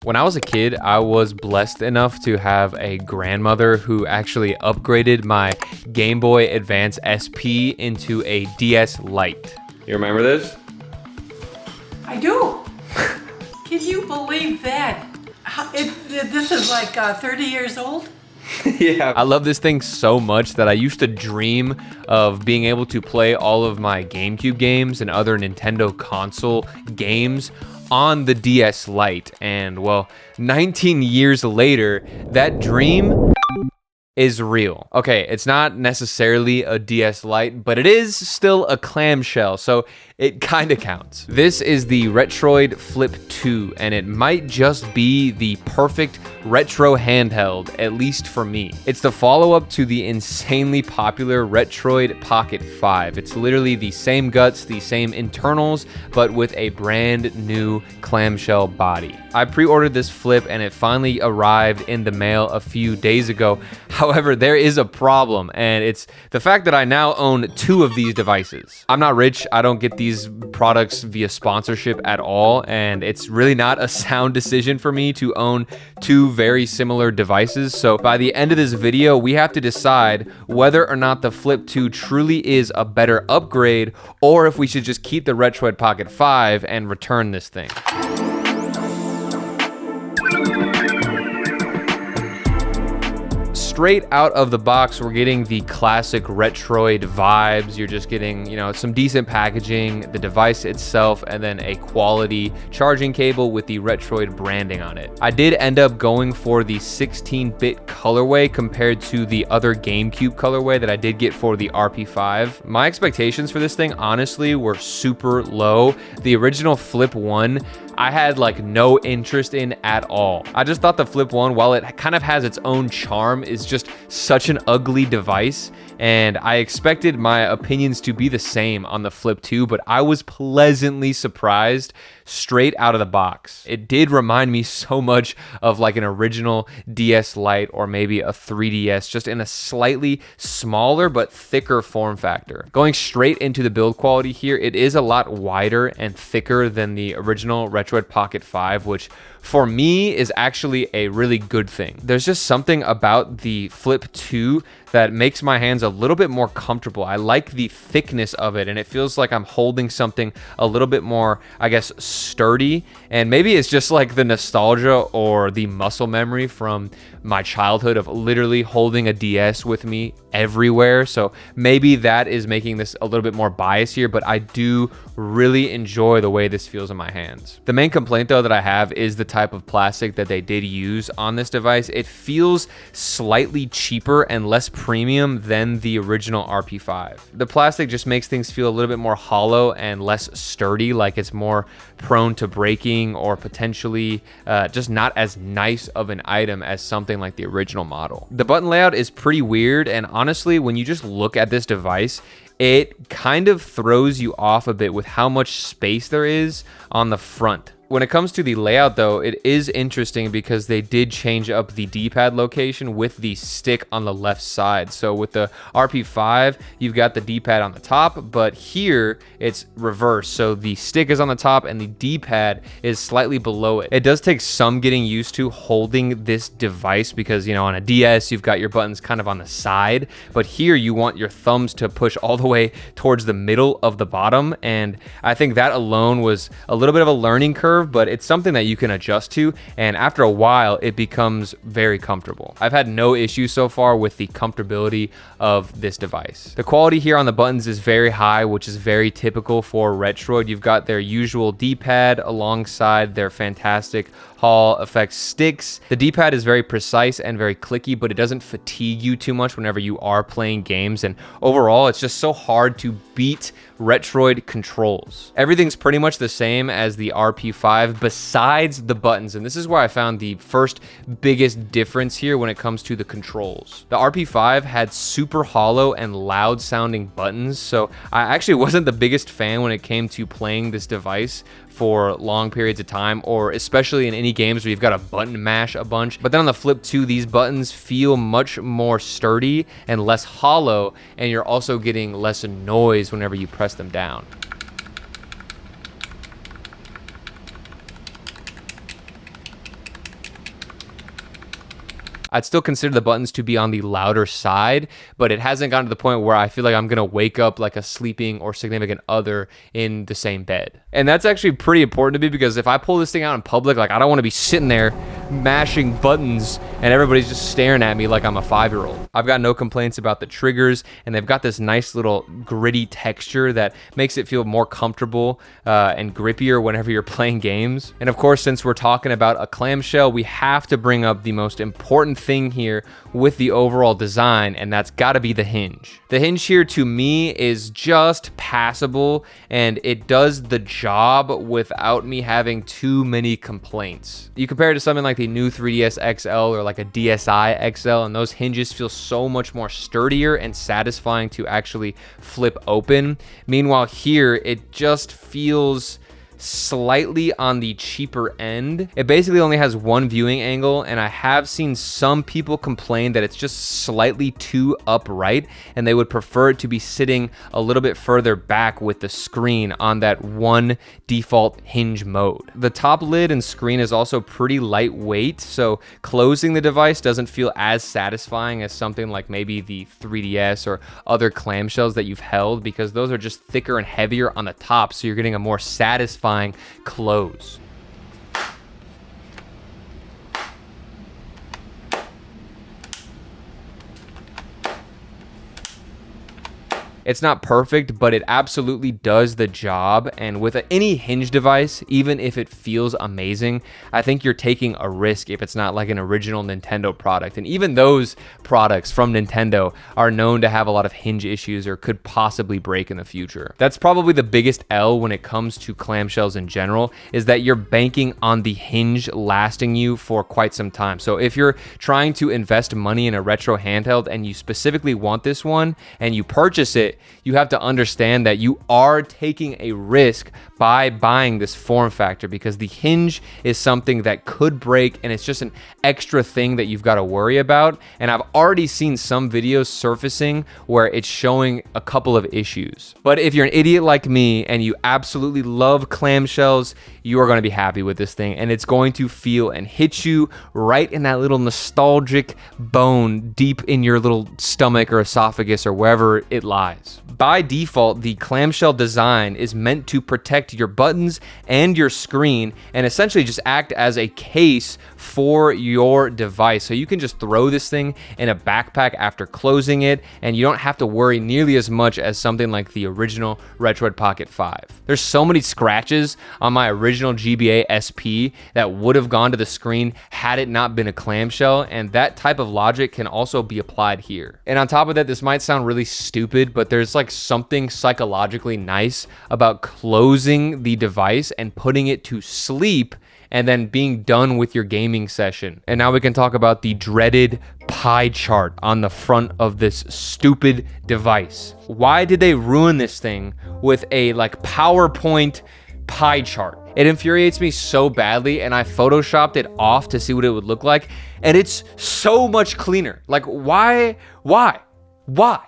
When I was a kid, I was blessed enough to have a grandmother who actually upgraded my Game Boy Advance SP into a DS Lite. You remember this? I do. Can you believe that? This is like 30 years old? Yeah. I love this thing so much that I used to dream of being able to play all of my GameCube games and other Nintendo console games on the DS Lite. And well, 19 years later, that dream is real. Okay, it's not necessarily a DS Lite, but it is still a clamshell, so it kind of counts. This is the Retroid Flip 2, and it might just be the perfect retro handheld, at least for me. It's the follow-up to the insanely popular Retroid Pocket 5. It's literally the same guts, the same internals, but with a brand new clamshell body. I pre-ordered this Flip, and it finally arrived in the mail a few days ago. However, there is a problem, and it's the fact that I now own 2 of these devices. I'm not rich, I don't get these products via sponsorship at all, and it's really not a sound decision for me to own 2 very similar devices. So by the end of this video, we have to decide whether or not the Flip 2 truly is a better upgrade, or if we should just keep the Retroid Pocket 5 and return this thing. Straight out of the box, we're getting the classic Retroid vibes. You're just getting, you know, some decent packaging, the device itself, and then a quality charging cable with the Retroid branding on it. I did end up going for the 16-bit colorway compared to the other GameCube colorway that I did get for the RP5. My expectations for this thing, honestly, were super low. The original Flip 1, I had like no interest in at all. I just thought the Flip 1, while it kind of has its own charm, is just such an ugly device, and I expected my opinions to be the same on the Flip 2, but I was pleasantly surprised straight out of the box. It did remind me so much of like an original DS Lite or maybe a 3DS, just in a slightly smaller but thicker form factor. Going straight into the build quality here, it is a lot wider and thicker than the original Retroid Pocket 5, which for me is actually a really good thing. There's just something about the Flip 2 that makes my hands a little bit more comfortable. I like the thickness of it, and it feels like I'm holding something a little bit more, I guess, sturdy. And maybe it's just like the nostalgia or the muscle memory from my childhood of literally holding a DS with me everywhere. So maybe that is making this a little bit more biased here, but I do really enjoy the way this feels in my hands. The main complaint though that I have is the type of plastic that they did use on this device. It feels slightly cheaper and less premium than the original RP5. The plastic just makes things feel a little bit more hollow and less sturdy, like it's more prone to breaking or potentially just not as nice of an item as something like the original model. The button layout is pretty weird, and honestly, when you just look at this device, it kind of throws you off a bit with how much space there is on the front. When it comes to the layout though, it is interesting because they did change up the D-pad location with the stick on the left side. So with the RP5, you've got the D-pad on the top, but here it's reversed. So the stick is on the top and the D-pad is slightly below it. It does take some getting used to holding this device because, you know, on a DS, you've got your buttons kind of on the side, but here you want your thumbs to push all the way towards the middle of the bottom. And I think that alone was a little bit of a learning curve, but it's something that you can adjust to, and after a while it becomes very comfortable. I've had no issues so far with the comfortability of this device. The quality here on the buttons is very high, which is very typical for Retroid. You've got their usual D-pad alongside their fantastic Hall effect sticks. The D-pad is very precise and very clicky, but it doesn't fatigue you too much whenever you are playing games, and overall it's just so hard to beat Retroid controls. Everything's pretty much the same as the RP5 besides the buttons, and this is where I found the first biggest difference here when it comes to the controls. The RP5 had super hollow and loud sounding buttons, so I actually wasn't the biggest fan when it came to playing this device for long periods of time, or especially in any games where you've got to button mash a bunch. But then on the Flip 2, these buttons feel much more sturdy and less hollow, and you're also getting less noise whenever you press them down. I'd still consider the buttons to be on the louder side, but it hasn't gotten to the point where I feel like I'm gonna wake up like a sleeping or significant other in the same bed. And that's actually pretty important to me, because if I pull this thing out in public, like I don't wanna be sitting there mashing buttons and everybody's just staring at me like I'm a 5-year-old. I've got no complaints about the triggers, and they've got this nice little gritty texture that makes it feel more comfortable and grippier whenever you're playing games. And of course, since we're talking about a clamshell, we have to bring up the most important thing here with the overall design, and that's gotta be the hinge. The hinge here to me is just passable, and it does the job without me having too many complaints. You compare it to something like the new 3DS XL or like a DSi XL, and those hinges feel so much more sturdier and satisfying to actually flip open. Meanwhile here, it just feels slightly on the cheaper end. It basically only has one viewing angle, and I have seen some people complain that it's just slightly too upright and they would prefer it to be sitting a little bit further back with the screen on that one default hinge mode. The top lid and screen is also pretty lightweight, so closing the device doesn't feel as satisfying as something like maybe the 3DS or other clamshells that you've held, because those are just thicker and heavier on the top, so you're getting a more satisfying close. It's not perfect, but it absolutely does the job. And with any hinge device, even if it feels amazing, I think you're taking a risk if it's not like an original Nintendo product. And even those products from Nintendo are known to have a lot of hinge issues or could possibly break in the future. That's probably the biggest L when it comes to clamshells in general, is that you're banking on the hinge lasting you for quite some time. So if you're trying to invest money in a retro handheld and you specifically want this one and you purchase it, you have to understand that you are taking a risk by buying this form factor, because the hinge is something that could break, and it's just an extra thing that you've got to worry about. And I've already seen some videos surfacing where it's showing a couple of issues. But if you're an idiot like me and you absolutely love clamshells, you are going to be happy with this thing, and it's going to feel and hit you right in that little nostalgic bone deep in your little stomach or esophagus or wherever it lies. By default, the clamshell design is meant to protect your buttons and your screen, and essentially just act as a case for your device. So you can just throw this thing in a backpack after closing it, and you don't have to worry nearly as much as something like the original Retroid Pocket 5. There's so many scratches on my original GBA SP that would have gone to the screen had it not been a clamshell, and that type of logic can also be applied here. And on top of that, this might sound really stupid, but there's like something psychologically nice about closing the device and putting it to sleep and then being done with your gaming session. And now we can talk about the dreaded pie chart on the front of this stupid device. Why did they ruin this thing with a like PowerPoint pie chart? It infuriates me so badly, and I photoshopped it off to see what it would look like, and it's so much cleaner. Like, why?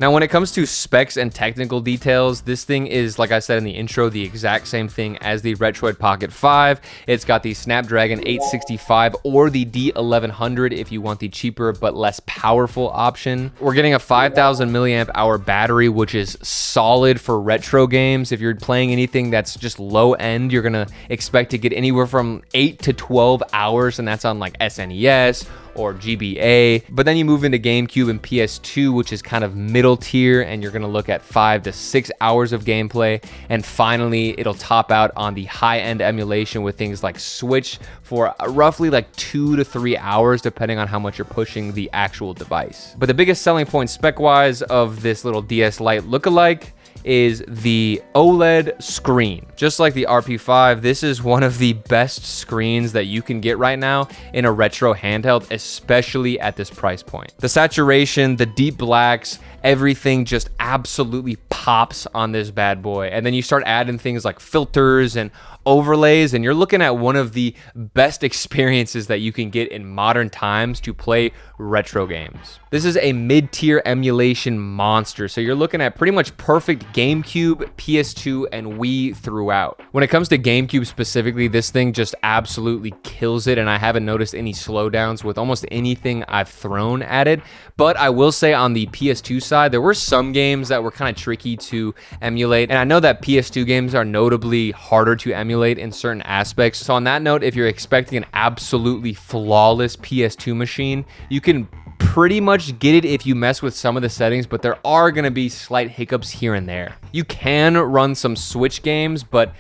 Now, when it comes to specs and technical details, this thing is, like I said in the intro, the exact same thing as the Retroid Pocket 5. It's got the Snapdragon 865 or the D1100 if you want the cheaper but less powerful option. We're getting a 5,000 milliamp hour battery, which is solid for retro games. If you're playing anything that's just low end, you're gonna expect to get anywhere from 8 to 12 hours, and that's on like SNES or GBA. But then you move into GameCube and PS2, which is kind of middle tier, and you're gonna look at 5 to 6 hours of gameplay. And finally, it'll top out on the high-end emulation with things like Switch for roughly like 2 to 3 hours, depending on how much you're pushing the actual device. But the biggest selling point spec-wise of this little DS Lite lookalike is the OLED screen. Just like the RP5, this is one of the best screens that you can get right now in a retro handheld, especially at this price point. The saturation, the deep blacks, everything just absolutely pops on this bad boy. And then you start adding things like filters and overlays, and you're looking at one of the best experiences that you can get in modern times to play retro games. This is a mid-tier emulation monster, so you're looking at pretty much perfect GameCube, PS2, and Wii throughout. When it comes to GameCube specifically, this thing just absolutely kills it, and I haven't noticed any slowdowns with almost anything I've thrown at it. But I will say on the PS2 side, there were some games that were kind of tricky to emulate, and I know that PS2 games are notably harder to emulate in certain aspects. So on that note, if you're expecting an absolutely flawless PS2 machine, you can pretty much get it if you mess with some of the settings, but there are going to be slight hiccups here and there. You can run some Switch games, but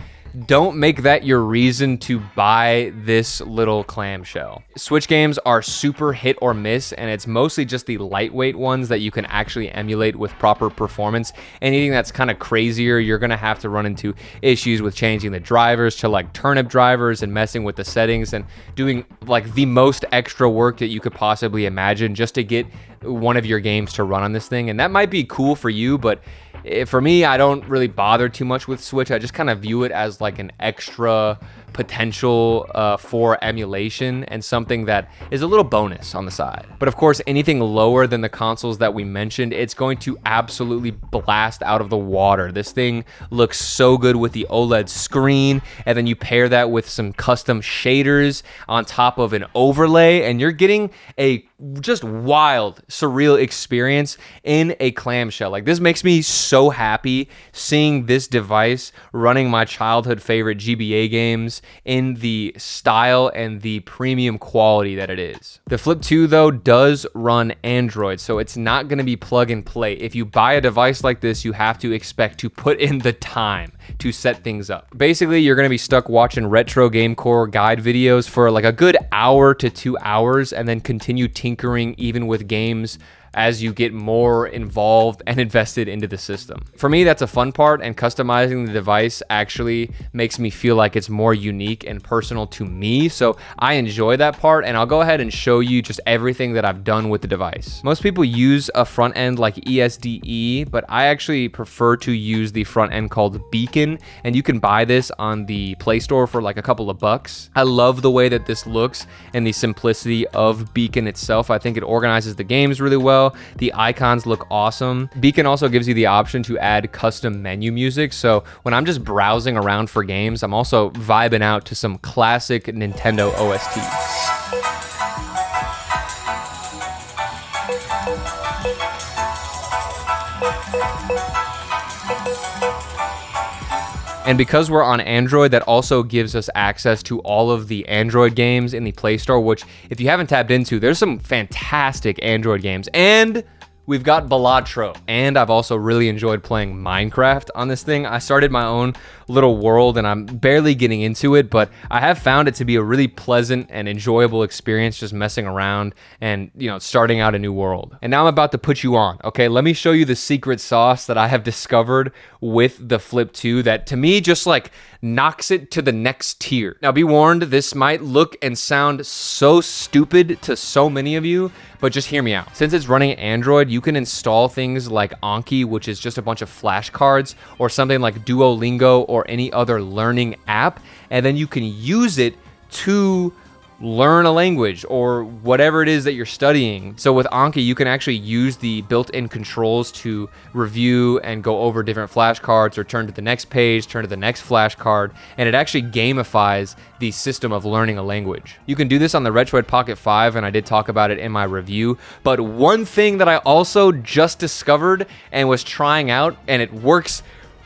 don't make that your reason to buy this little clamshell. Switch games are super hit or miss, and it's mostly just the lightweight ones that you can actually emulate with proper performance. Anything that's kind of crazier, you're gonna have to run into issues with changing the drivers to like turnip drivers and messing with the settings and doing like the most extra work that you could possibly imagine just to get one of your games to run on this thing. And that might be cool for you, but for me, I don't really bother too much with Switch. I just kind of view it as like an extra potential for emulation and something that is a little bonus on the side. But of course, anything lower than the consoles that we mentioned, it's going to absolutely blast out of the water. This thing looks so good with the OLED screen, and then you pair that with some custom shaders on top of an overlay, and you're getting a just wild, surreal experience in a clamshell. Like, this makes me so happy seeing this device running my childhood favorite GBA games in the style and the premium quality that it is. The Flip 2 though does run Android, so it's not going to be plug and play. If you buy a device like this, you have to expect to put in the time to set things up. Basically, you're going to be stuck watching retro game core guide videos for like a good hour to 2 hours, and then continue tinkering even with games as you get more involved and invested into the system. For me, that's a fun part, and customizing the device actually makes me feel like it's more unique and personal to me, so I enjoy that part, and I'll go ahead and show you just everything that I've done with the device. Most people use a front end like ESDE, but I actually prefer to use the front end called Beacon, and you can buy this on the Play Store for like a couple of bucks. I love the way that this looks and the simplicity of Beacon itself. I think it organizes the games really well. The icons look awesome. Beacon also gives you the option to add custom menu music, so when I'm just browsing around for games, I'm also vibing out to some classic Nintendo OSTs. And because we're on Android, that also gives us access to all of the Android games in the Play Store, which if you haven't tapped into, there's some fantastic Android games. And we've got Balatro. And I've also really enjoyed playing Minecraft on this thing. I started my own little world and I'm barely getting into it, but I have found it to be a really pleasant and enjoyable experience just messing around and, you know, starting out a new world. And now I'm about to put you on, okay? Let me show you the secret sauce that I have discovered with the Flip 2 that to me just like knocks it to the next tier. Now be warned, this might look and sound so stupid to so many of you, but just hear me out. Since it's running Android, you can install things like Anki, which is just a bunch of flashcards, or something like Duolingo or any other learning app, and then you can use it to learn a language or whatever it is that you're studying. So with Anki, you can actually use the built-in controls to review and go over different flashcards, or turn to the next page, turn to the next flashcard, and it actually gamifies the system of learning a language. You can do this on the Retroid Pocket 5, and I did talk about it in my review. But one thing that I also just discovered and was trying out, and it works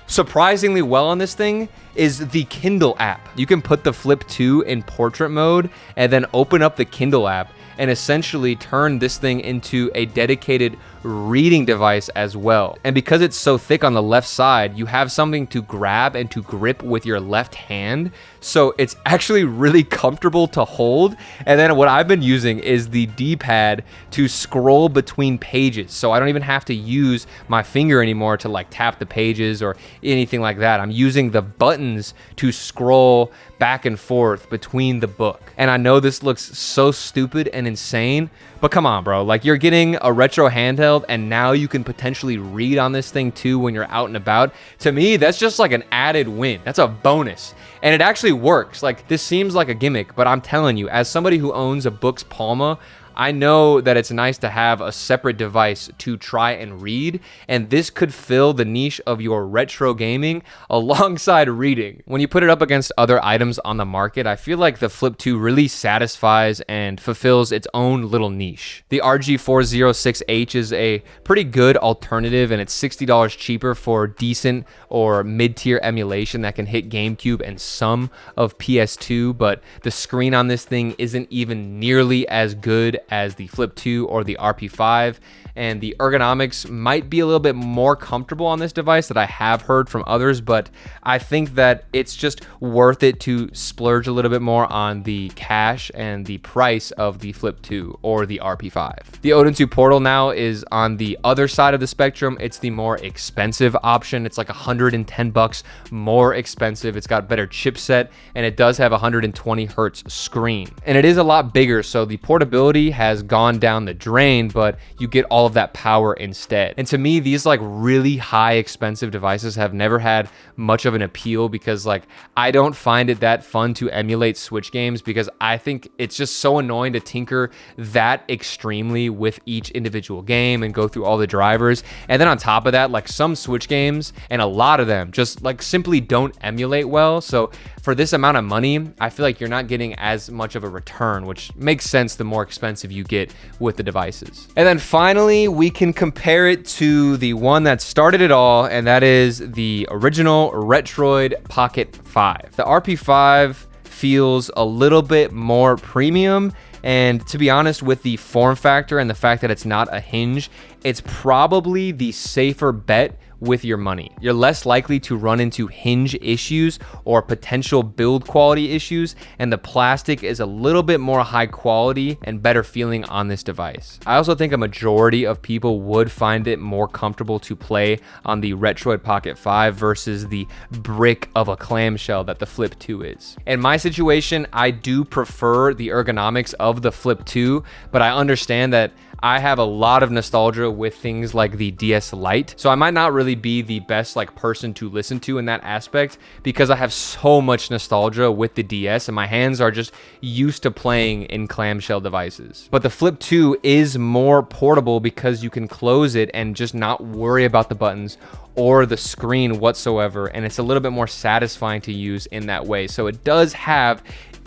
surprisingly well on this thing, is the Kindle app. You can put the Flip 2 in portrait mode and then open up the Kindle app and essentially turn this thing into a dedicated reading device as well. And because it's so thick on the left side, you have something to grab and to grip with your left hand. So it's actually really comfortable to hold. And then what I've been using is the Dpad to scroll between pages. So I don't even have to use my finger anymore to like tap the pages or anything like that. I'm using the buttons to scroll back and forth between the book. And I know this looks so stupid and insane. But come on, bro. Like, you're getting a retro handheld, and now you can potentially read on this thing too when you're out and about. To me, that's just like an added win. That's a bonus. And it actually works. Like, this seems like a gimmick, but I'm telling you, as somebody who owns a Books Palma, I know that it's nice to have a separate device to try and read, and this could fill the niche of your retro gaming alongside reading. When you put it up against other items on the market, I feel like the Flip 2 really satisfies and fulfills its own little niche. The RG406H is a pretty good alternative, and it's $60 cheaper for decent or mid-tier emulation that can hit GameCube and some of PS2, but the screen on this thing isn't even nearly as good as the Flip 2 or the RP5, and the ergonomics might be a little bit more comfortable on this device that I have heard from others, but I think that it's just worth it to splurge a little bit more on the cash and the price of the Flip 2 or the RP5. The Odin 2 Portal now is on the other side of the spectrum. It's the more expensive option. It's like $110 more expensive. It's got better chipset, and it does have a 120 hertz screen, and it is a lot bigger, so the portability has gone down the drain, but you get all of that power instead. And to me, these like really high expensive devices have never had much of an appeal, because like I don't find it that fun to emulate Switch games, because I think it's just so annoying to tinker that extremely with each individual game and go through all the drivers. And then on top of that, like some Switch games, and a lot of them just like simply don't emulate well. So for this amount of money, I feel like you're not getting as much of a return, which makes sense the more expensive you get with the devices. And then finally, we can compare it to the one that started it all, and that is the original Retroid Pocket 5. The RP5 feels a little bit more premium, and to be honest, with the form factor and the fact that it's not a hinge, it's probably the safer bet with your money. You're less likely to run into hinge issues or potential build quality issues, and the plastic is a little bit more high quality and better feeling on this device. I also think a majority of people would find it more comfortable to play on the Retroid Pocket 5 versus the brick of a clamshell that the Flip 2 is. In my situation, I do prefer the ergonomics of the Flip 2, but I understand that I have a lot of nostalgia with things like the DS Lite, so I might not really be the best like person to listen to in that aspect, because I have so much nostalgia with the DS and my hands are just used to playing in clamshell devices. But the Flip 2 is more portable because you can close it and just not worry about the buttons or the screen whatsoever, and it's a little bit more satisfying to use in that way. So it does have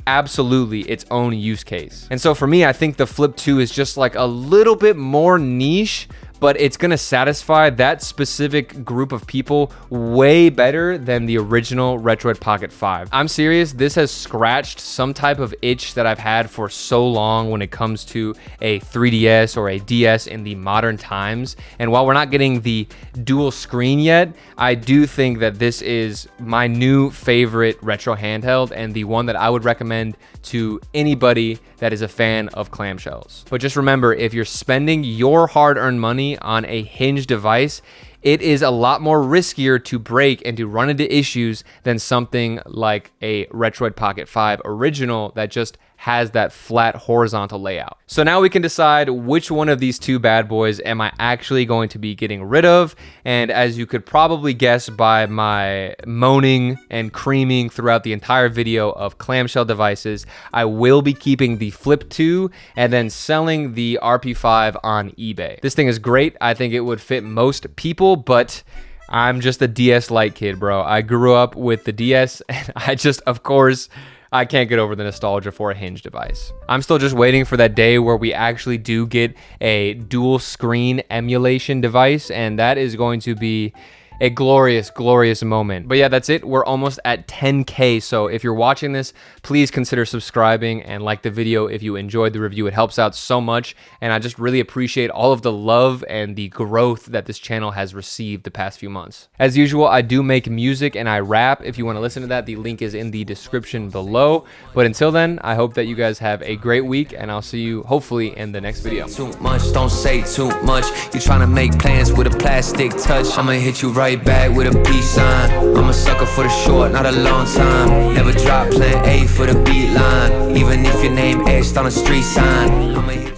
absolutely its own use case. And so for me, I think the Flip 2 is just like a little bit more niche, but it's gonna satisfy that specific group of people way better than the original Retroid Pocket 5. I'm serious, this has scratched some type of itch that I've had for so long when it comes to a 3DS or a DS in the modern times. And while we're not getting the dual screen yet, I do think that this is my new favorite retro handheld, and the one that I would recommend to anybody that is a fan of clamshells. But just remember, if you're spending your hard-earned money on a hinge device, it is a lot more riskier to break and to run into issues than something like a Retroid Pocket 5 original that just has that flat horizontal layout. So now we can decide which one of these two bad boys am I actually going to be getting rid of. And as you could probably guess by my moaning and creaming throughout the entire video of clamshell devices, I will be keeping the Flip 2 and then selling the RP5 on eBay. This thing is great. I think it would fit most people, but I'm just a DS Lite kid, bro. I grew up with the DS, and I just, of course, I can't get over the nostalgia for a hinge device. I'm still just waiting for that day where we actually do get a dual screen emulation device, and that is going to be a glorious, glorious moment. But yeah, that's it. We're almost at 10K. So if you're watching this, please consider subscribing and like the video if you enjoyed the review. It helps out so much. And I just really appreciate all of the love and the growth that this channel has received the past few months. As usual, I do make music and I rap. If you want to listen to that, the link is in the description below. But until then, I hope that you guys have a great week, and I'll see you hopefully in the next video. Too much, don't say too much. You trying to make plans with a plastic touch. I'ma hit you right right back with a peace sign. I'm a sucker for the short, not a long time. Never drop plan A for the beat line. Even if your name etched on a street sign, I'ma hit you.